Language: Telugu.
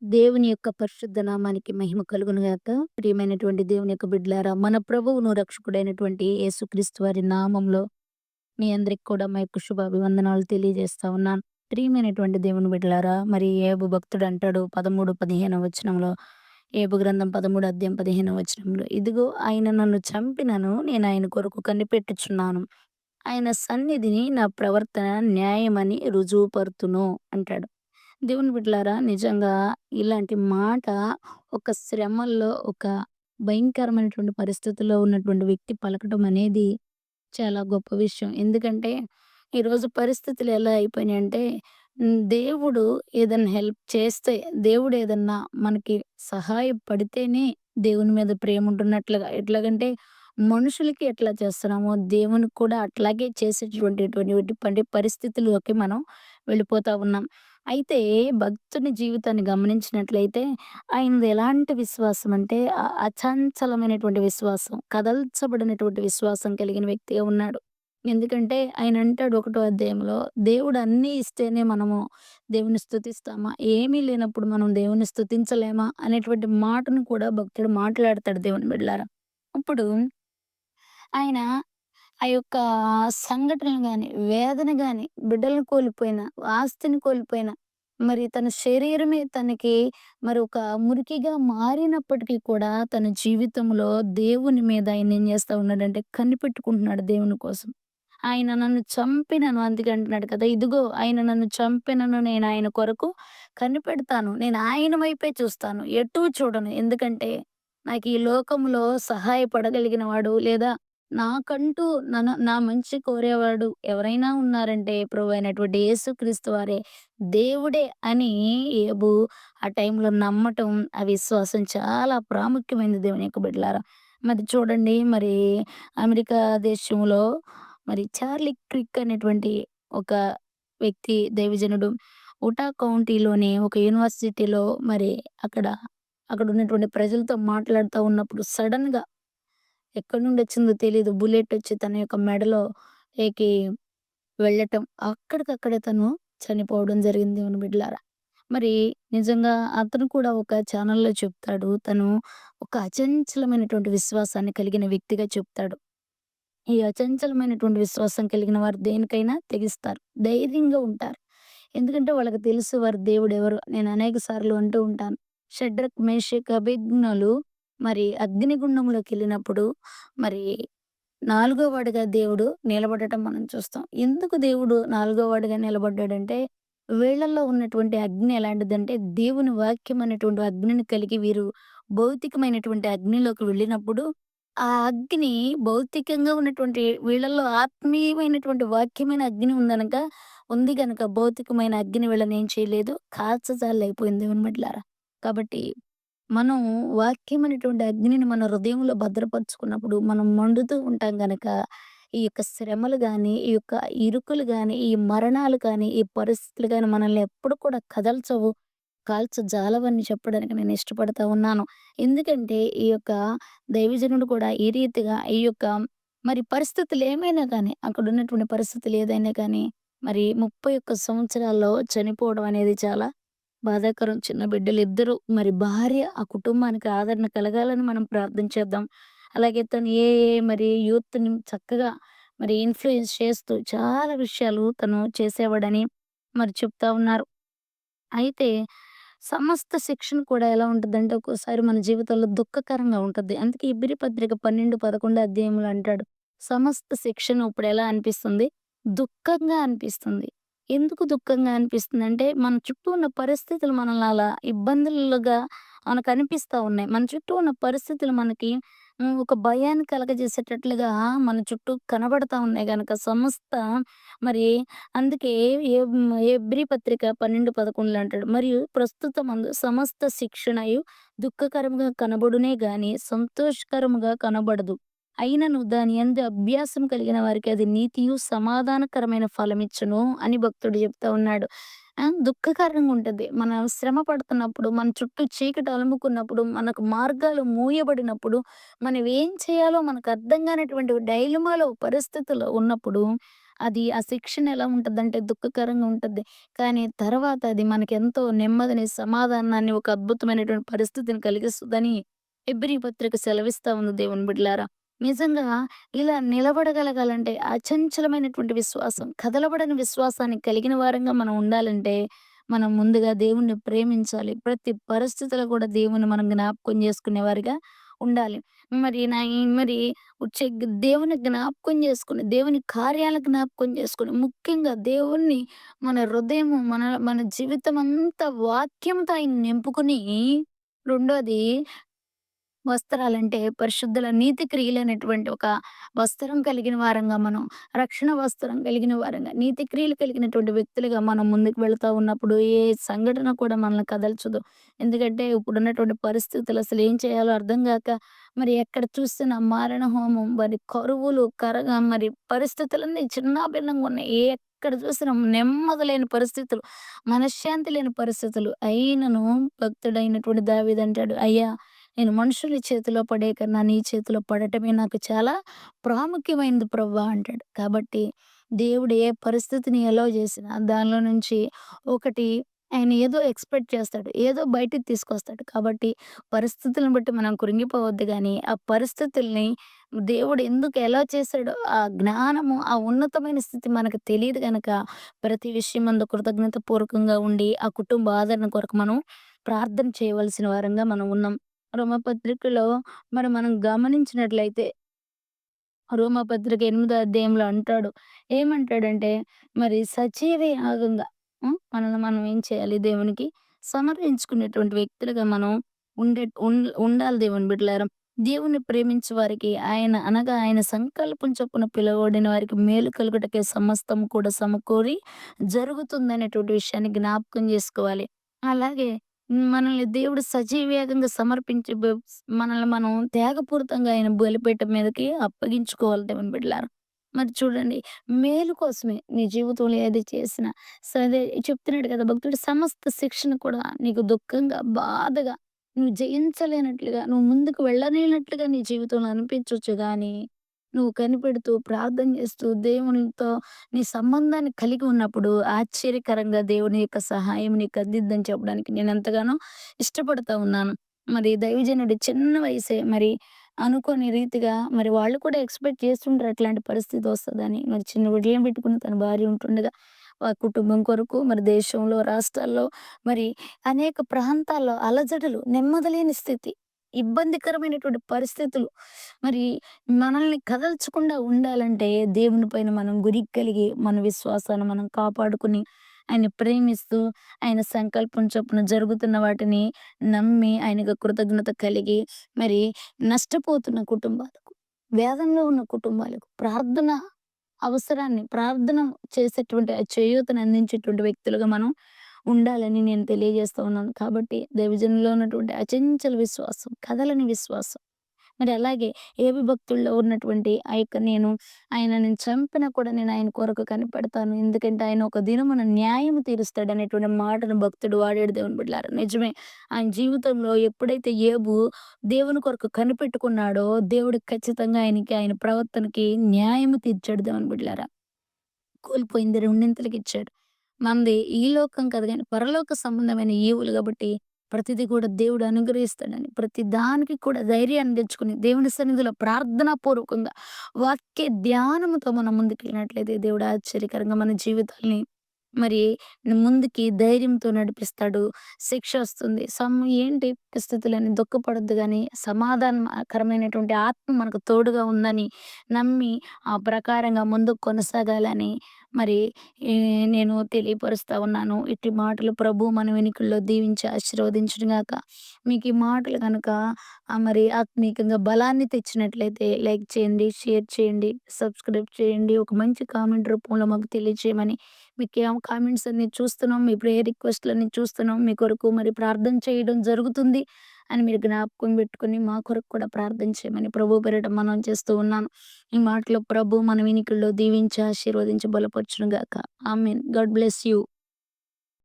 దేవుని యొక్క పరిశుద్ధ నామానికి మహిమ కలుగును గాక. ప్రియమైనటువంటి దేవుని యొక్క బిడ్డలారా, మన ప్రభువును రక్షకుడైనటువంటి యేసుక్రీస్తు వారి నామంలో మీ అందరికి కూడా మా యొక్క శుభాభివందనాలు తెలియజేస్తా ఉన్నాను. ప్రియమైనటువంటి దేవుని బిడ్డలారా, మరి యోబు భక్తుడు అంటాడు 13, 15 వచనంలో, యోబు గ్రంథం 13 అధ్యాయం 15 వచనంలో, ఇదిగో ఆయన నన్ను చంపినను నేను ఆయన కొరకు కనిపెట్టుచున్నాను. ఆయన సన్నిధిని నా ప్రవర్తన న్యాయమని రుజువుపరుతును అంటాడు. దేవుని బిడ్డలారా, నిజంగా ఇలాంటి మాట ఒక శ్రమల్లో, ఒక భయంకరమైనటువంటి పరిస్థితుల్లో ఉన్నటువంటి వ్యక్తి పలకటం అనేది చాలా గొప్ప విషయం. ఎందుకంటే, ఈరోజు పరిస్థితులు ఎలా అయిపోయినాయంటే, దేవుడు ఏదన్నా హెల్ప్ చేస్తే, దేవుడు ఏదన్నా మనకి సహాయపడితేనే దేవుని మీద ప్రేముంటున్నట్లుగా, ఎట్లాగంటే మనుషులకి ఎట్లా చేస్తున్నామో, దేవునికి కూడా అట్లాగే చేసేటటువంటి పరిస్థితుల్లోకి మనం వెళ్ళిపోతా ఉన్నాం. అయితే భక్తుని జీవితాన్ని గమనించినట్లయితే ఆయనది ఎలాంటి విశ్వాసం అంటే అచంచలమైనటువంటి విశ్వాసం. కదల్చబడినటువంటి విశ్వాసం కలిగిన వ్యక్తిగా ఉన్నాడు. ఎందుకంటే ఆయన అంటాడు ఒకటో అధ్యాయంలో, దేవుడు అన్నీ ఇస్తేనే మనము దేవుని స్తుతిస్తామా? ఏమీ లేనప్పుడు మనం దేవుని స్తుతించలేమా? అనేటువంటి మాటను కూడా భక్తుడు మాట్లాడతాడు దేవుని బిడ్డలారా. ఇప్పుడు ఆయన ఆ యొక్క సంఘటనలు గాని, వేదన గాని, బిడ్డలను కోల్పోయిన, ఆస్తిని కోల్పోయిన, మరి తన శరీరమే తనకి మరి ఒక మురికిగా మారినప్పటికీ కూడా తన జీవితంలో దేవుని మీద ఆయన ఏం చేస్తా ఉన్నాడంటే కనిపెట్టుకుంటున్నాడు దేవుని కోసం. ఆయన నన్ను చంపినను అందుకే అంటున్నాడు కదా! ఇదిగో ఆయన నన్ను చంపినను నేను ఆయన కొరకు కనిపెడతాను. నేను ఆయన వైపే చూస్తాను. ఎటూ చూడను. ఎందుకంటే నాకు ఈ లోకంలో సహాయపడగలిగిన వాడు లేదా నాకంటూ నా మంచి కోరేవాడు ఎవరైనా ఉన్నారంటే ప్రభువైనటువంటి యేసుక్రీస్తు వారే. దేవుడే అని యోబు ఆ టైంలో నమ్మటం, ఆ విశ్వాసం చాలా ప్రాముఖ్యమైనది దేవుని యొక్క బిడ్డలారా. మరి చూడండి మరి అమెరికా దేశంలో మరి చార్లీ క్రిక్ అనేటువంటి ఒక వ్యక్తి దైవజనుడు ఉటా కౌంటీలోని ఒక యూనివర్సిటీలో మరి అక్కడ అక్కడున్నటువంటి ప్రజలతో మాట్లాడుతా ఉన్నప్పుడు సడెన్‌గా ఎక్కడి నుండొచ్చిందో తెలీదు. బుల్లెటొచ్చి తన యొక్క మెడలో ఏకి వెళ్ళటం. అక్కడికక్కడే తను చనిపోవడం జరిగింది దేవుని బిడ్డలారా. మరి నిజంగా అతను కూడా ఒక ఛానెల్‌లో చెప్తాడు. తను ఒక అచంచలమైనటువంటి విశ్వాసాన్ని కలిగిన వ్యక్తిగా చెప్తాడు. ఈ అచంచలమైనటువంటి విశ్వాసం కలిగిన వారు దేనికైనా తెగిస్తారు. ధైర్యంగా ఉంటారు. ఎందుకంటే వాళ్ళకి తెలుసు వారి దేవుడెవరో. నేను అనేక సార్లు అంటూ ఉంటాను. షడ్రక్, మేషక్, అబేద్నెగోలు మరి అగ్నిగుండంలోకెళ్ళినప్పుడు మరి నాలుగో వాడిగా దేవుడు నిలబడటం మనం చూస్తాం. ఎందుకు దేవుడు నాలుగో వాడిగా నిలబడ్డాడంటే, వీళ్ళల్లో ఉన్నటువంటి అగ్ని ఎలాంటిదంటే, దేవుని వాక్యం అనేటువంటి అగ్నిని కలిగి వీరు భౌతికమైనటువంటి అగ్నిలోకి వెళ్ళినప్పుడు, ఆ అగ్ని భౌతికంగా ఉన్నటువంటి వీళ్ళల్లో ఆత్మీయమైనటువంటి వాక్యమైన అగ్ని ఉంది గనక భౌతికమైన అగ్ని వీళ్ళనేం చేయలేదు. కాల్చజాలైపోయింది దేవుని బిడ్డలారా. కాబట్టి మనం వాక్యం అనేటువంటి అగ్నిని మన హృదయంలో భద్రపరుచుకున్నప్పుడు మనం మండుతూ ఉంటాం గనక, ఈ యొక్క శ్రమలు గాని, ఈ యొక్క ఇరుకులు గాని, ఈ మరణాలు కానీ, ఈ పరిస్థితులు గాని మనల్ని ఎప్పుడు కూడా కదల్చవు, కాల్చజాలవని చెప్పడానికి నేను ఇష్టపడతా ఉన్నాను. ఎందుకంటే ఈ యొక్క దైవజనుడు కూడా ఈ రీతిగా ఈ యొక్క మరి పరిస్థితులు ఏమైనా గానీ, అక్కడున్నటువంటి పరిస్థితులు ఏదైనా కానీ, మరి 31 సంవత్సరాల్లో చనిపోవడం అనేది చాలా బాధాకరం. చిన్న బిడ్డలిద్దరూ మరి భార్య, ఆ కుటుంబానికి ఆదరణ కలగాలని మనం ప్రార్థన చేద్దాం. అలాగే తను మరి యూత్‌ని చక్కగా మరి ఇన్‌ఫ్లూయెన్స్ చేస్తూ చాలా విషయాలు తను చేసేవాడని మరి చెప్తా ఉన్నారు. అయితే సమస్త శిక్షణ కూడా ఎలా ఉంటదంటే ఒక్కోసారి మన జీవితంలో దుఃఖకరంగా ఉంటది. అందుకే ఇబ్రి పత్రిక 12, 11 అధ్యాయంలో అంటాడు. సమస్త శిక్షణ ఇప్పుడెలా అనిపిస్తుంది? దుఃఖంగా అనిపిస్తుంది. ఎందుకు దుఃఖంగా అనిపిస్తుందంటే, మన చుట్టూ ఉన్న పరిస్థితులు మనల్ని అలా ఇబ్బందులుగా మనకనిపిస్తా ఉన్నాయి. మన చుట్టూ ఉన్న పరిస్థితులు మనకి ఒక భయాన్ని కలగజేసేటట్లుగా మన చుట్టూ కనబడతా ఉన్నాయి గనక సమస్త మరి అందుకే ఎబ్రీ పత్రిక 12, 11 అంటాడు. మరియు ప్రస్తుతమందు సమస్త శిక్షణయు దుఃఖకరముగా కనబడునే గాని సంతోషకరముగా కనబడదు. అయినను దాని యందు అభ్యాసం కలిగిన వారికి అది నీతియు, సమాధానకరమైన ఫలమిచ్చును అని భక్తుడు చెప్తా ఉన్నాడు. దుఃఖకరంగా ఉంటది. మనం శ్రమ పడుతున్నప్పుడు, మన చుట్టూ చీకటి అలుముకున్నప్పుడు, మనకు మార్గాలు మూయబడినప్పుడు, మనం ఏం చేయాలో మనకు అర్థం కానటువంటి డైలమాలో పరిస్థితుల్లో ఉన్నప్పుడు, అది ఆ శిక్షణ ఎలా ఉంటదంటే దుఃఖకరంగా ఉంటది. కానీ తర్వాత అది మనకెంతో నెమ్మదిని, సమాధానాన్ని, ఒక అద్భుతమైనటువంటి పరిస్థితిని కలిగిస్తదని హెబ్రీ పత్రిక సెలవిస్తా ఉంది దేవుని బిడ్డలారా. నిజంగా ఇలా నిలబడగలగాలంటే అచంచలమైనటువంటి విశ్వాసం, కదలబడని విశ్వాసాన్ని కలిగిన వారంగా మనం ఉండాలంటే, మనం ముందుగా దేవుణ్ణి ప్రేమించాలి. ప్రతి పరిస్థితిలో కూడా దేవుని మనం జ్ఞాపకం చేసుకునేవారిగా ఉండాలి. మరి దేవుని జ్ఞాపకం చేసుకొని, దేవుని కార్యాలు జ్ఞాపకం చేసుకొని, ముఖ్యంగా దేవుణ్ణి మన హృదయము, మన జీవితమంతా వాక్యంతో ఆయన్ని నింపుకొని, రెండోది వస్త్రాలంటే పరిశుద్ధుల నీతి క్రియలైనటువంటి ఒక వస్త్రం కలిగిన వారంగా మనం, రక్షణ వస్త్రం కలిగిన వారంగా, నీతి క్రియలు కలిగినటువంటి వ్యక్తులుగా మనం ముందుకు వెళ్తా ఉన్నప్పుడు ఏ సంఘటన కూడా మనల్ని కదల్చదు. ఎందుకంటే ఇప్పుడున్నటువంటి పరిస్థితులు అసలు ఏం చేయాలో అర్థం గాక, మరి ఎక్కడ చూసినా మారణ హోమం, మరి కరువులు, మరి పరిస్థితులన్నీ చిన్నాభిన్నంగా ఉన్నాయి. ఎక్కడ చూసినా నెమ్మది లేని పరిస్థితులు, మనశ్శాంతి లేని పరిస్థితులు. అయినను భక్తుడైనటువంటి దావీదంటాడు, "అయ్యా! నేను మనుషుల చేతిలో పడే కన్నా నీ చేతిలో పడటమే నాకు చాలా ప్రాముఖ్యమైనది ప్రవ్వా" అంటాడు. కాబట్టి దేవుడు ఏ పరిస్థితిని ఎలౌ చేసినా దానిలో నుంచి ఒకటి ఆయన ఏదో ఎక్స్‌పెక్ట్ చేస్తాడు. ఏదో బయటికి తీసుకొస్తాడు. కాబట్టి పరిస్థితులను బట్టి మనం కృంగిపోవద్దు గానీ, ఆ పరిస్థితుల్ని దేవుడు ఎందుకు ఎలా చేశాడో ఆ జ్ఞానము, ఆ ఉన్నతమైన స్థితి మనకు తెలీదు గనక ప్రతి విషయమందు కృతజ్ఞతాపూర్వకంగా ఉండి, ఆ కుటుంబ ఆదరణ కొరకు మనం ప్రార్థన చేయవలసిన వారంగా మనం ఉన్నాం. రోమపత్రికలో మనం గమనించినట్లయితే రోమపత్రిక 8 అధ్యాయంలో అంటాడు. ఏమంటాడంటే, మరి సజీవ యాగంగా మనల్ని మనం ఏం చేయాలి? దేవునికి సమర్పించుకునేటువంటి వ్యక్తులుగా మనం ఉండాలి దేవుని బిడ్డలారా. దేవుణ్ణి ప్రేమించే వారికి ఆయన సంకల్పం చొప్పున పిలువబడిన వారికి మేలు కలుగుటకే సమస్తం కూడా సమకూరి జరుగుతుందనేటువంటి విషయాన్ని జ్ఞాపకం జేసుకోవాలి. అలాగే మనల్ని దేవుడు సజీవయాగంగా సమర్పించి మనల్ని మనం త్యాగపూరితంగా ఆయన బలిపీఠం మీదకి అప్పగించుకోవాలి దేవుని బిడ్డలారా. మరి చూడండి, మేలు కోసమే నీ జీవితంలో ఏది చేసినా సరే చెప్తున్నాడు కదా భక్తుడు, సమస్త శిక్షణ కూడా నీకు దుఃఖంగా, బాధగా, నువ్వు జయించలేనట్లుగా, నువ్వు ముందుకు వెళ్ళలేనట్లుగా నీ జీవితంలో అనిపించొచ్చు గానీ, నువ్వు కనిపెడుతూ, ప్రార్థన చేస్తూ, దేవునితో నీ సంబంధాన్ని కలిగి ఉన్నప్పుడు ఆశ్చర్యకరంగా దేవుని యొక్క సహాయం నీకు అందిద్దని చెప్పడానికి నేనెంతగానో ఇష్టపడతా ఉన్నాను. మరి దైవజనుడి చిన్న వయసే మరి అనుకోని రీతిగా మరి వాళ్ళు కూడా ఎక్స్‌పెక్ట్ చేస్తుంటారు అట్లాంటి పరిస్థితి వస్తదని. మరి చిన్న హృదయం పెట్టుకుని తన భార్య ఉంటుండగా కుటుంబం కొరకు మరి దేశంలో, రాష్ట్రాల్లో, మరి అనేక ప్రాంతాల్లో అలజడులు, నెమ్మదిలేని స్థితి, ఇబ్బందికరమైనటువంటి పరిస్థితులు, మరి మనల్ని కదల్చకుండా ఉండాలంటే దేవుని పైన మనం గురి కలిగి, మన విశ్వాసాన్ని మనం కాపాడుకుని, ఆయన్ని ప్రేమిస్తూ, ఆయన సంకల్పం చొప్పున జరుగుతున్న వాటిని నమ్మి, ఆయనకు కృతజ్ఞత కలిగి, మరి నష్టపోతున్న కుటుంబాలకు, వేదనలో ఉన్న కుటుంబాలకు ప్రార్థన చేసేటువంటి ఆ చేయూతను అందించేటువంటి వ్యక్తులుగా మనం ఉండాలని నేను తెలియజేస్తా ఉన్నాను. కాబట్టి దైవజనుల్లో ఉన్నటువంటి అచంచల విశ్వాసం, కదలని విశ్వాసం, మరి అలాగే ఏబి భక్తుల్లో ఉన్నటువంటి ఆ యొక్క ఆయనని చంపినా కూడా నేను ఆయన కొరకు కనిపెడతాను. ఎందుకంటే ఆయన ఒక దినమున న్యాయము తీరుస్తాడనేటువంటి మాటను భక్తుడు వాడాడు దేవుని బిడ్డలారా. నిజమే. ఆయన జీవితంలో ఎప్పుడైతే ఏబు దేవుని కొరకు కనిపెట్టుకున్నాడో, దేవుడు ఖచ్చితంగా ఆయన ప్రవర్తనకి న్యాయము తీర్చాడు దేవుని బిడ్డలారా. కోల్పోయింది రెండింతలకిచ్చాడు. మనది ఈ లోకం కాదు గానీ, పరలోక సంబంధమైన ఈవులు గాబట్టి, ప్రతిది కూడా దేవుడు అనుగ్రహిస్తాడని, ప్రతి దానికి కూడా ధైర్యాన్ని తెచ్చుకొని, దేవుని సన్నిధిలో ప్రార్థనాపూర్వకంగా, వాక్య ధ్యానముతో మనం ముందుకెళ్ళినట్లయితే, దేవుడు ఆశ్చర్యకరంగా మన జీవితాల్ని మరి ముందుకి ధైర్యంతో నడిపిస్తాడు. శిక్షొస్తుంది. ఏంటి పరిస్థితులని దుఃఖపడొద్దు గానీ, సమాధానకరమైనటువంటి ఆత్మ మనకు తోడుగా ఉందని నమ్మి, ఆ ప్రకారంగా ముందుకు కొనసాగాలని మరి నేను తెలియపరుస్తా ఉన్నాను. ఇట్టి మాటలు ప్రభువు మన వెనుకల్లో దీవించి ఆశీర్వదించును గాక. మీకు ఈ మాటలు గనక మరి ఆత్మీకంగా బలాన్ని తెచ్చినట్లయితే లైక్ చేయండి, షేర్ చేయండి, సబ్స్క్రైబ్ చేయండి. ఒక మంచి కామెంట్ రూపంలో మాకు తెలియజేయమని, మీకేం కామెంట్స్ అన్ని చూస్తున్నాం, మీ ప్రేయర్ రిక్వెస్ట్‌లన్నీ చూస్తున్నాం. మీ కొరకు మరి ప్రార్థన చేయడం జరుగుతుంది అని మీరు జ్ఞాపకం పెట్టుకొని, మా కొరకు కూడా ప్రార్థన చేయమని ప్రభు పేరిట మనవి చేస్తూ ఉన్నాను. ఈ మాటలు ప్రభు మన వినికిడిలో దీవించి, ఆశీర్వదించి బలపరచును గాక. ఆమేన్. God bless you.